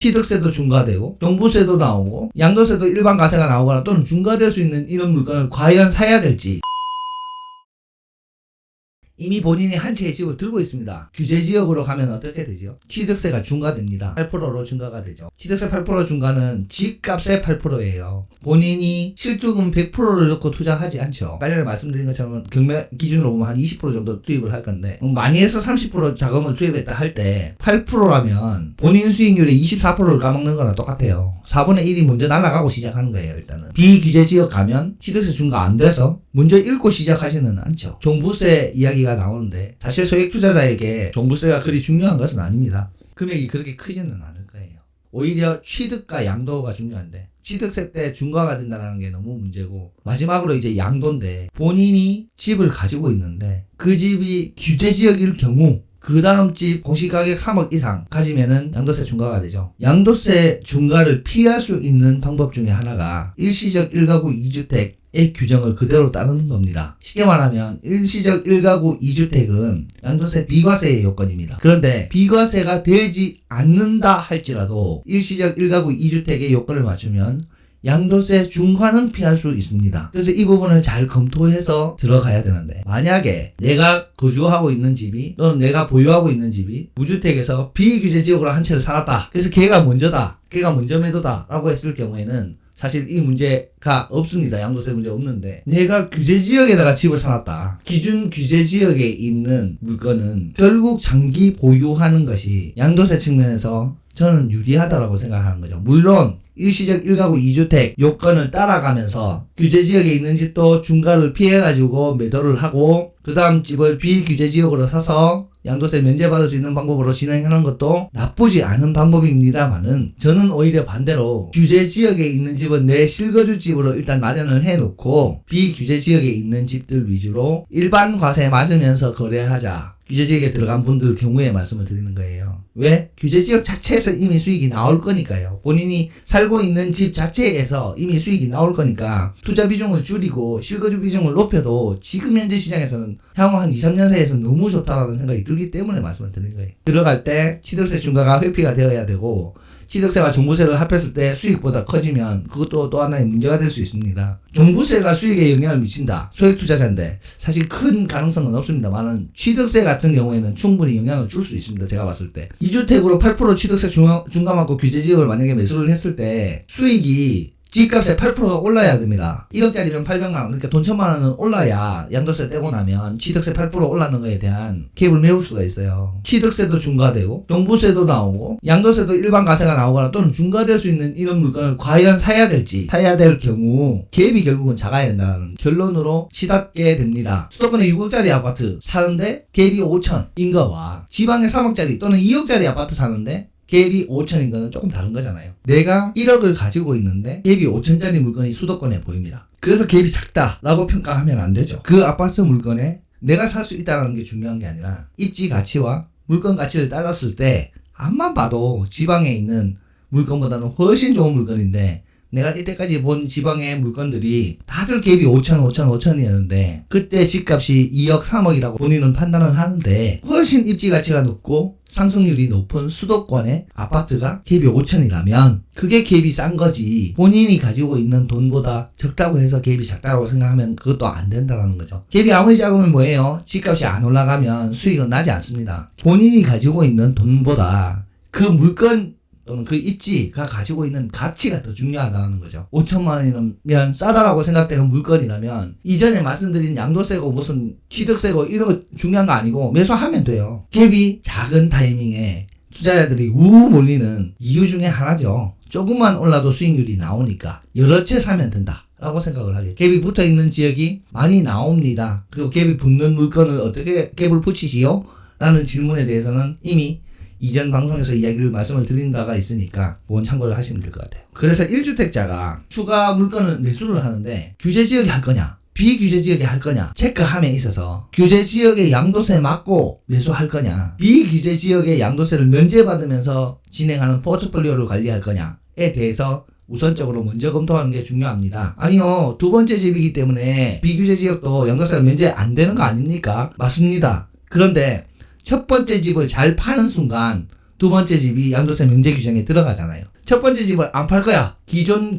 취득세도 중과되고 종부세도 나오고 양도세도 일반 과세가 나오거나 또는 중과될 수 있는 이런 물건을 과연 사야 될지, 이미 본인이 한 채의 집을 들고 있습니다. 규제지역으로 가면 어떻게 되죠? 취득세가 중과됩니다. 8%로 중과가 되죠. 취득세 8% 중과는 집값의 8%예요. 본인이 실투금 100%를 넣고 투자하지 않죠. 빨리 말씀드린 것처럼 경매 기준으로 보면 한 20% 정도 투입을 할 건데, 많이 해서 30% 자금을 투입했다 할 때 8%라면 본인 수익률의 24%를 까먹는 거랑 똑같아요. 4분의 1이 먼저 날아가고 시작하는 거예요. 일단은 비규제지역 가면 취득세 중과 안 돼서 먼저 읽고 시작하지는 않죠. 종부세 이야기가 나오는데 사실 소액 투자자에게 종부세가 그리 중요한 것은 아닙니다. 금액이 그렇게 크지는 않을 거예요. 오히려 취득과 양도가 중요한데 취득세 때 중과가 된다는 게 너무 문제고, 마지막으로 이제 양도인데 본인이 집을 가지고 있는데 그 집이 규제지역일 경우 그 다음 집 공시가격 3억 이상 가지면은 양도세 중과가 되죠. 양도세 중과를 피할 수 있는 방법 중에 하나가 일시적 1가구 2주택의 규정을 그대로 따르는 겁니다. 쉽게 말하면 일시적 1가구 2주택은 양도세 비과세의 요건입니다. 그런데 비과세가 되지 않는다 할지라도 일시적 1가구 2주택의 요건을 맞추면 양도세 중과는 피할 수 있습니다. 그래서 이 부분을 잘 검토해서 들어가야 되는데, 만약에 내가 거주하고 있는 집이 또는 내가 보유하고 있는 집이 무주택에서 비규제지역으로 한 채를 사놨다. 그래서 걔가 먼저다. 걔가 먼저 매도다 라고 했을 경우에는 사실 이 문제가 없습니다. 양도세 문제 없는데, 내가 규제지역에다가 집을 사놨다. 기준 규제지역에 있는 물건은 결국 장기 보유하는 것이 양도세 측면에서 저는 유리하다라고 생각하는 거죠. 물론 일시적 1가구 2주택 요건을 따라가면서 규제지역에 있는 집도 중과를 피해가지고 매도를 하고 그 다음 집을 비규제지역으로 사서 양도세 면제받을 수 있는 방법으로 진행하는 것도 나쁘지 않은 방법입니다만은, 저는 오히려 반대로 규제지역에 있는 집은 내 실거주집으로 일단 마련을 해놓고 비규제지역에 있는 집들 위주로 일반 과세 맞으면서 거래하자. 규제지역에 들어간 분들 경우에 말씀을 드리는 거예요. 왜? 규제지역 자체에서 이미 수익이 나올 거니까요. 본인이 살고 있는 집 자체에서 이미 수익이 나올 거니까 투자 비중을 줄이고 실거주 비중을 높여도 지금 현재 시장에서는 향후 한 2, 3년 사이에서 너무 좋다라는 생각이 들기 때문에 말씀을 드리는 거예요. 들어갈 때 취득세 중과가 회피가 되어야 되고, 취득세와 종부세를 합했을 때 수익보다 커지면 그것도 또 하나의 문제가 될 수 있습니다. 종부세가 수익에 영향을 미친다. 소액 투자자인데 사실 큰 가능성은 없습니다만은 취득세 같은 경우에는 충분히 영향을 줄 수 있습니다. 제가 봤을 때 2주택으로 8% 취득세 중과 맞고 규제지역을 만약에 매수를 했을 때 수익이 집값의 8%가 올라야 됩니다. 1억짜리면 800만원, 그러니까 돈 1000만원은 올라야 양도세 떼고 나면 취득세 8% 올라는 거에 대한 갭을 메울 수가 있어요. 취득세도 중과되고 종부세도 나오고 양도세도 일반 과세가 나오거나 또는 중과될 수 있는 이런 물건을 과연 사야 될지, 사야 될 경우 갭이 결국은 작아야 된다는 결론으로 치닫게 됩니다. 수도권에 6억짜리 아파트 사는데 갭이 5천인 거와 지방에 3억짜리 또는 2억짜리 아파트 사는데 갭이 5천인 거는 조금 다른 거잖아요. 내가 1억을 가지고 있는데 갭이 5천짜리 물건이 수도권에 보입니다. 그래서 갭이 작다라고 평가하면 안 되죠. 그 아파트 물건에 내가 살 수 있다는 게 중요한 게 아니라 입지 가치와 물건 가치를 따졌을 때 앞만 봐도 지방에 있는 물건보다는 훨씬 좋은 물건인데, 내가 이때까지 본 지방의 물건들이 다들 갭이 5천이었는데 그때 집값이 2억 3억이라고 본인은 판단을 하는데 훨씬 입지 가치가 높고 상승률이 높은 수도권의 아파트가 갭이 5천이라면 그게 갭이 싼 거지, 본인이 가지고 있는 돈보다 적다고 해서 갭이 작다고 생각하면 그것도 안 된다는 거죠. 갭이 아무리 작으면 뭐예요? 집값이 안 올라가면 수익은 나지 않습니다. 본인이 가지고 있는 돈보다 그 물건 또는 그 입지가 가지고 있는 가치가 더 중요하다는 거죠. 5천만 원이면 싸다라고 생각되는 물건이라면 이전에 말씀드린 양도세고 무슨 취득세고 이런 거 중요한 거 아니고 매수하면 돼요. 갭이 작은 타이밍에 투자자들이 몰리는 이유 중에 하나죠. 조금만 올라도 수익률이 나오니까 여러 채 사면 된다 라고 생각을 하게. 갭이 붙어있는 지역이 많이 나옵니다. 그리고 갭이 붙는 물건을 어떻게 갭을 붙이시오? 라는 질문에 대해서는 이미 이전 방송에서 말씀을 드린 바가 있으니까 그건 참고를 하시면 될 것 같아요. 그래서 1주택자가 추가 물건을 매수를 하는데 규제지역에 할 거냐 비규제지역에 할 거냐 체크함에 있어서 규제지역의 양도세 맞고 매수할 거냐, 비규제지역의 양도세를 면제받으면서 진행하는 포트폴리오를 관리할 거냐에 대해서 우선적으로 먼저 검토하는 게 중요합니다. 아니요, 두 번째 집이기 때문에 비규제지역도 양도세가 면제 안 되는 거 아닙니까? 맞습니다. 그런데 첫 번째 집을 잘 파는 순간 두 번째 집이 양도세 면제 규정에 들어가잖아요. 첫 번째 집을 안 팔 거야. 기존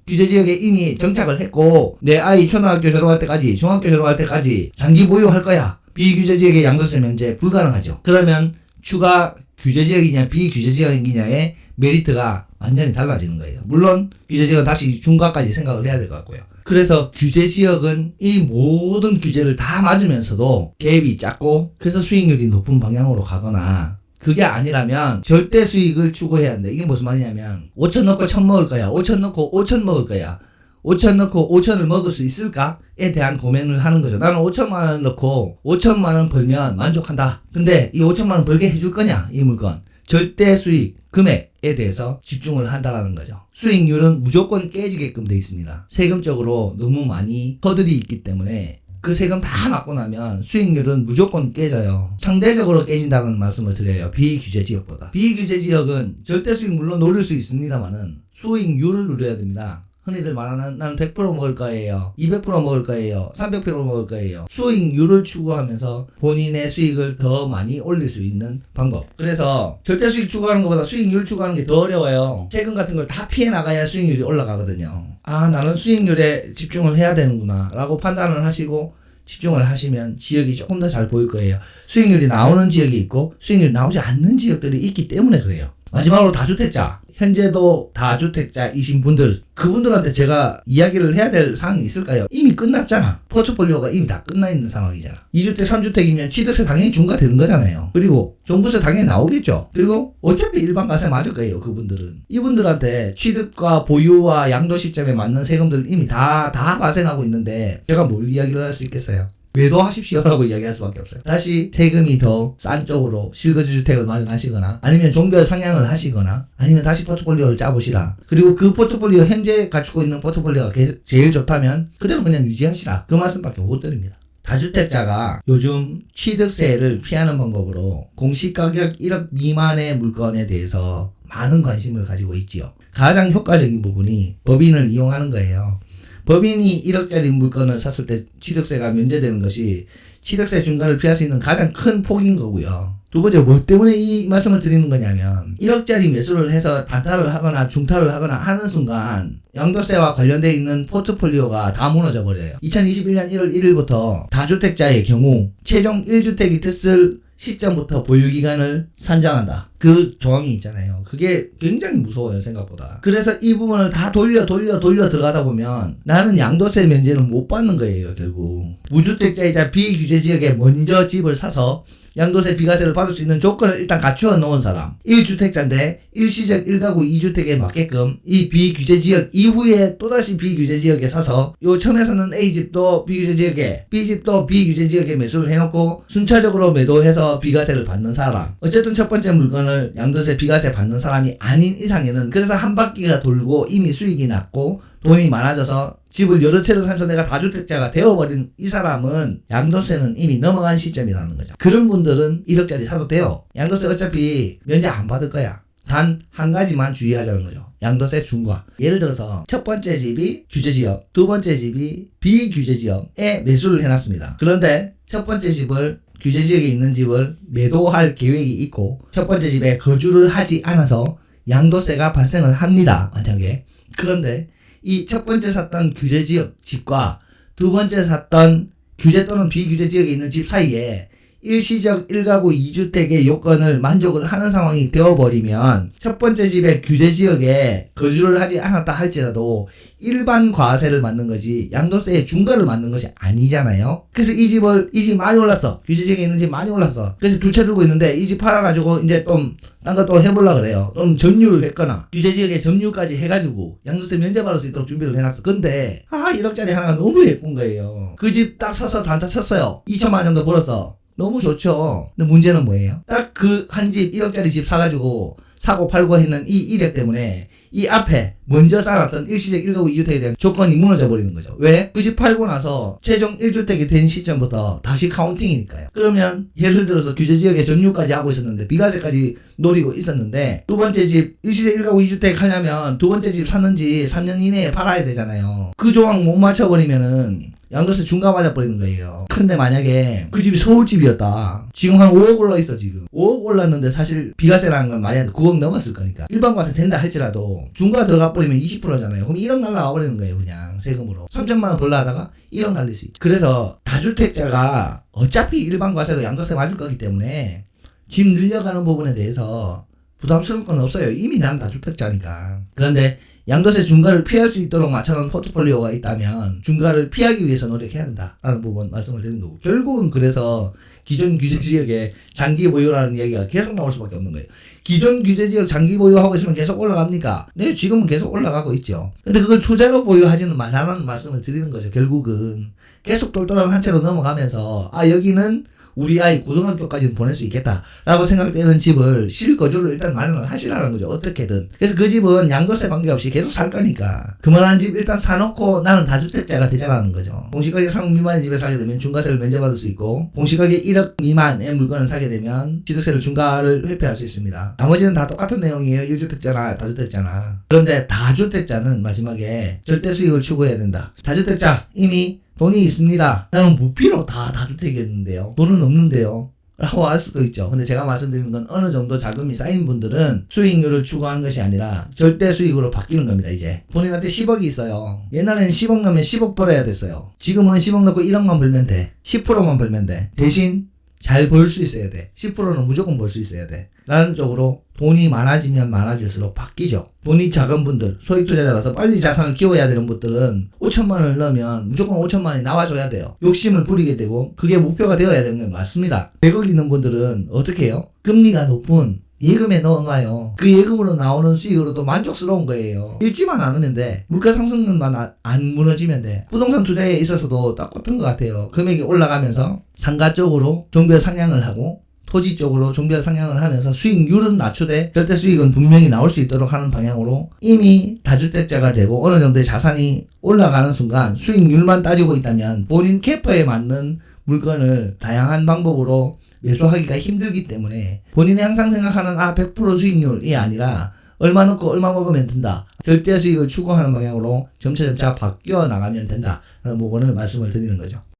규제지역에 이미 정착을 했고 내 아이 초등학교 졸업할 때까지 중학교 졸업할 때까지 장기 보유할 거야. 비규제지역의 양도세 면제 불가능하죠. 그러면 추가 규제지역이냐 비규제지역이냐의 메리트가 완전히 달라지는 거예요. 물론 규제지역은 다시 중과까지 생각을 해야 될 것 같고요. 그래서 규제지역은 이 모든 규제를 다 맞으면서도 갭이 작고 그래서 수익률이 높은 방향으로 가거나 그게 아니라면 절대 수익을 추구해야 한다. 이게 무슨 말이냐면 5천 넣고 1,000 먹을 거야. 5천 넣고 5천 먹을 거야. 5천 넣고 5천을 먹을 수 있을까에 대한 고민을 하는 거죠. 나는 5천만 원 넣고 5천만 원 벌면 만족한다. 근데 이 5천만 원 벌게 해줄 거냐? 이 물건. 절대 수익 금액에 대해서 집중을 한다라는 거죠. 수익률은 무조건 깨지게끔 돼 있습니다. 세금적으로 너무 많이 허들이 있기 때문에 그 세금 다 맞고 나면 수익률은 무조건 깨져요. 상대적으로 깨진다는 말씀을 드려요. 비규제 지역보다. 비규제 지역은 절대 수익 물론 노릴 수 있습니다만은 수익률을 누려야 됩니다. 흔히들 말하는 나는 100% 먹을 거예요. 200% 먹을 거예요. 300% 먹을 거예요. 수익률을 추구하면서 본인의 수익을 더 많이 올릴 수 있는 방법. 그래서 절대 수익 추구하는 것보다 수익률 추구하는 게 더 어려워요. 세금 같은 걸 다 피해 나가야 수익률이 올라가거든요. 아, 나는 수익률에 집중을 해야 되는구나 라고 판단을 하시고 집중을 하시면 지역이 조금 더 잘 보일 거예요. 수익률이 나오는 지역이 있고 수익률이 나오지 않는 지역들이 있기 때문에 그래요. 마지막으로 다주택자. 현재도 다주택자이신 분들, 그분들한테 제가 이야기를 해야 될 사항이 있을까요? 이미 끝났잖아. 포트폴리오가 이미 다 끝나 있는 상황이잖아. 2주택, 3주택이면 취득세 당연히 중과되는 거잖아요. 그리고 종부세 당연히 나오겠죠. 그리고 어차피 일반과세 맞을 거예요, 그분들은. 이분들한테 취득과 보유와 양도 시점에 맞는 세금들 이미 다 발생하고 있는데 제가 뭘 이야기를 할 수 있겠어요? 매도하십시오라고 이야기할 수밖에 없어요. 다시 세금이 더 싼 쪽으로 실거주 주택을 마련하시거나 아니면 종별 상향을 하시거나 아니면 다시 포트폴리오를 짜보시라. 그리고 그 포트폴리오 현재 갖추고 있는 포트폴리오가 제일 좋다면 그대로 그냥 유지하시라. 그 말씀밖에 못 드립니다. 다주택자가 요즘 취득세를 피하는 방법으로 공시가격 1억 미만의 물건에 대해서 많은 관심을 가지고 있지요. 가장 효과적인 부분이 법인을 이용하는 거예요. 법인이 1억짜리 물건을 샀을 때 취득세가 면제되는 것이 취득세 중과를 피할 수 있는 가장 큰 폭인 거고요. 두 번째, 뭐 때문에 이 말씀을 드리는 거냐면 1억짜리 매수를 해서 단타를 하거나 중타를 하거나 하는 순간 양도세와 관련되어 있는 포트폴리오가 다 무너져 버려요. 2021년 1월 1일부터 다주택자의 경우 최종 1주택이 됐을 시점부터 보유기간을 산정한다. 그 조항이 있잖아요. 그게 굉장히 무서워요, 생각보다. 그래서 이 부분을 다 돌려 들어가다 보면 나는 양도세 면제를 못 받는 거예요, 결국. 무주택자이자 비규제지역에 먼저 집을 사서 양도세 비과세를 받을 수 있는 조건을 일단 갖추어 놓은 사람. 1주택자인데 일시적 1가구 2주택에 맞게끔 이 비규제지역 이후에 또다시 비규제지역에 사서 요 처음에서는 A집도 비규제지역에 B집도 비규제지역에 매수를 해놓고 순차적으로 매도해서 비과세를 받는 사람. 어쨌든 첫 번째 물건을 양도세 비과세 받는 사람이 아닌 이상에는 그래서 한 바퀴가 돌고 이미 수익이 났고 돈이 많아져서 집을 여러 채를 사서 내가 다주택자가 되어버린 이 사람은 양도세는 이미 넘어간 시점이라는 거죠. 그런 분들은 1억짜리 사도 돼요. 양도세 어차피 면제 안 받을 거야. 단 한 가지만 주의하자는 거죠. 양도세 중과. 예를 들어서 첫 번째 집이 규제지역, 두 번째 집이 비규제지역에 매수를 해놨습니다. 그런데 첫 번째 집을 규제지역에 있는 집을 매도할 계획이 있고 첫 번째 집에 거주를 하지 않아서 양도세가 발생을 합니다. 만약에. 그런데 이 첫 번째 샀던 규제지역 집과 두 번째 샀던 규제 또는 비규제 지역에 있는 집 사이에 일시적 1가구 2주택의 요건을 만족을 하는 상황이 되어버리면 집 번째 집의 규제지역에 거주를 하지 않았다 할지라도 일반 과세를 받는 거지 양도세의 중과를 받는 것이 아니잖아요. 그래서 이 집 많이 올랐어. 규제지역에 있는 집 많이 올랐어. 그래서 두 채 들고 있는데 이 집 팔아가지고 이제 좀 딴 거 또 해보려고 그래요. 좀 점유를 했거나 규제지역에 점유까지 해가지고 양도세 면제받을 수 있도록 준비를 해놨어. 근데 1억짜리 하나가 너무 예쁜 거예요. 그 집 딱 사서 단타 쳤어요. 2천만 원 정도 벌었어. 너무 좋죠. 근데 문제는 뭐예요? 딱 그 한 집 1억짜리 집 사가지고 사고 팔고 했는 이 이력 때문에 이 앞에 먼저 쌓았던 일시적 1가구 2주택에 대한 조건이 무너져 버리는 거죠. 왜? 그 집 팔고 나서 최종 1주택이 된 시점부터 다시 카운팅이니까요. 그러면 예를 들어서 규제지역에 점유까지 하고 있었는데 비과세까지 노리고 있었는데 두 번째 집 일시적 1가구 2주택 하려면 두 번째 집 샀는지 3년 이내에 팔아야 되잖아요. 그 조항 못 맞춰버리면은 양도세 중과 맞아버리는 거예요. 예컨대 만약에 그 집이 서울집이었다. 지금 한 5억 올라 있어 지금. 5억 올랐는데 사실 비과세라는 건 만약에 9억 넘었을 거니까. 일반 과세 된다 할지라도 중과 들어가 버리면 20%잖아요. 그럼 1억 날라가 버리는 거예요 그냥 세금으로. 3천만 원 벌려 하다가 1억 날릴 수 있죠. 그래서 다주택자가 어차피 일반 과세로 양도세 맞을 거기 때문에 집 늘려가는 부분에 대해서 부담스러울 건 없어요. 이미 난 다주택자니까. 그런데 양도세 중과를 피할 수 있도록 맞춰놓은 포트폴리오가 있다면 중과를 피하기 위해서 노력해야 된다라는 부분 말씀을 드린 거고, 결국은 그래서 기존 규제지역에 장기 보유라는 얘기가 계속 나올 수밖에 없는 거예요. 기존 규제지역 장기 보유하고 있으면 계속 올라갑니까? 네, 지금은 계속 올라가고 있죠. 근데 그걸 투자로 보유하지는 말라는 말씀을 드리는 거죠. 결국은 계속 똘똘한 한 채로 넘어가면서 여기는 우리 아이 고등학교까지는 보낼 수 있겠다라고 생각되는 집을 실거주를 일단 마련을 하시라는 거죠. 어떻게든. 그래서 그 집은 양도세 관계없이 계속 살 거니까 그만한 집 일단 사놓고 나는 다주택자가 되자라는 거죠. 공시가격 3억 미만의 집에 살게 되면 중과세를 면제받을 수 있고, 공시가격 1억 미만의 물건을 사게 되면 취득세를 중과를 회피할 수 있습니다. 나머지는 다 똑같은 내용이에요. 1주택자나 다주택자나. 그런데 다주택자는 마지막에 절대 수익을 추구해야 된다. 다주택자 이미 돈이 있습니다. 나는 무피로 다 다주택이었는데요. 돈은 없는데요. 라고 할 수도 있죠. 근데 제가 말씀드리는 건 어느 정도 자금이 쌓인 분들은 수익률을 추구하는 것이 아니라 절대 수익으로 바뀌는 겁니다. 이제 본인한테 10억이 있어요. 옛날에는 10억 넣으면 10억 벌어야 됐어요. 지금은 10억 넣고 1억만 벌면 돼. 10%만 벌면 돼. 대신 잘 벌 수 있어야 돼. 10%는 무조건 벌 수 있어야 돼. 라는 쪽으로 돈이 많아지면 많아질수록 바뀌죠. 돈이 작은 분들, 소액 투자자라서 빨리 자산을 키워야 되는 분들은 5천만 원을 넣으면 무조건 5천만 원이 나와줘야 돼요. 욕심을 부리게 되고 그게 목표가 되어야 되는 건 맞습니다. 100억 있는 분들은 어떻게 해요? 금리가 높은 예금에 넣어놔요. 그 예금으로 나오는 수익으로도 만족스러운 거예요. 잃지만 않으면 돼. 물가 상승률만 안 무너지면 돼. 부동산 투자에 있어서도 똑같은 것 같아요. 금액이 올라가면서 상가 쪽으로 종별 상향을 하고 토지 쪽으로 종별 상향을 하면서 수익률은 낮추되 절대 수익은 분명히 나올 수 있도록 하는 방향으로 이미 다주택자가 되고 어느 정도의 자산이 올라가는 순간 수익률만 따지고 있다면 본인 캐퍼에 맞는 물건을 다양한 방법으로 매수하기가 힘들기 때문에 본인이 항상 생각하는 100% 수익률이 아니라 얼마 넣고 얼마 먹으면 된다. 절대 수익을 추구하는 방향으로 점차 바뀌어 나가면 된다라는 부분을 말씀을 드리는 거죠.